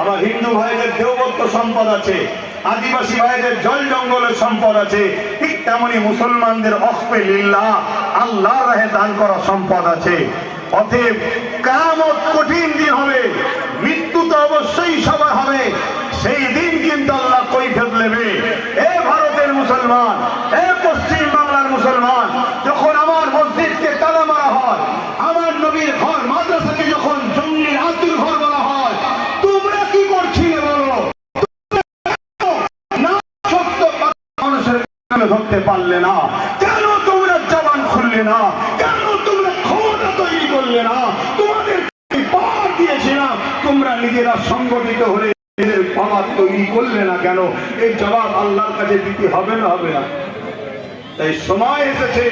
আমার হিন্দু ভাইদের দেওবত্ত সম্পদ আছে, আদিবাসী ভাইদের জল জঙ্গলের সম্পদ আছে, ঠিক তেমনি মুসলমানদের ওয়াকফে লিল্লাহ আল্লাহর রাহে দান করা সম্পদ আছে। অতএব কিয়ামত কঠিন দিন হবে, মৃত্যু তো অবশ্যই সবার হবে। সেই দিন কিন্তু আল্লাহ কৈফিয়ত নেবে। এ ভারতের মুসলমান, এ পশ্চিম বাংলার মুসলমান, যখন আমার মসজিদকে তালা মারা হয়, আমার নবীর ঘর মাদ্রাসাকে যখন জঙ্গির আতুর ঘর বলা হয়, তোমরা কি করছিলে বলো? না সত্য মানুষের ধরতে পারলে না, কেন তোমরা জবান খুললে না? কেন তোমরা ক্ষমতা তৈরি করলে না? তোমাদের পাওয়ার দিয়েছিলাম, তোমরা নিজেরা সংগঠিত হলে পাওয়ার তৈরি করলে না কেন? এই জবাব আল্লাহর কাছে দিতে হবে না, হবে না? তাই সময় এসেছে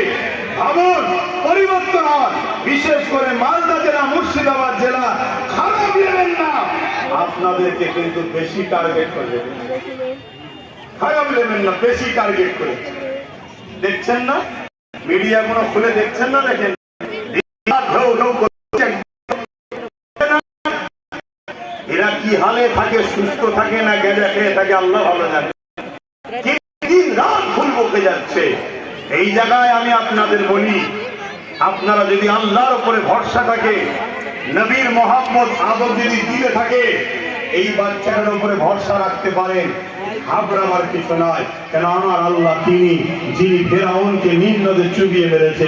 ভাবুন, পরিবর্তন হয়। বিশেষ করে মালদা জেলা, মুর্শিদাবাদ জেলা খারাপ নেবেন না, আপনাদেরকে কিন্তু বেশি টার্গেট করে, খারাপ নেবেন না, বেশি টার্গেট করে। দেখছেন না মিডিয়া গুলো খুলে, দেখছেন না? দেখেন এরা কি হালে থাকে, সুস্থ থাকে না গেঁজা খেয়ে থাকে, আল্লাহ ভালো জানে। দিন রাত ভুল বকে যাচ্ছে। এই জায়গায় আমি আপনাদের বলি, আপনারা যদি আল্লাহর উপরে ভরসা থাকে, নবীর মহব্বত আদর যদি দিলে থাকে, এই বাচ্চাটার উপরে ভরসা রাখতে পারেন। ঘাবড়াবার কিছু নয়, কেন আমার আল্লাহ তিনি যিনি ফেরাউনকে নীল নদে চুবিয়ে মেরেছে।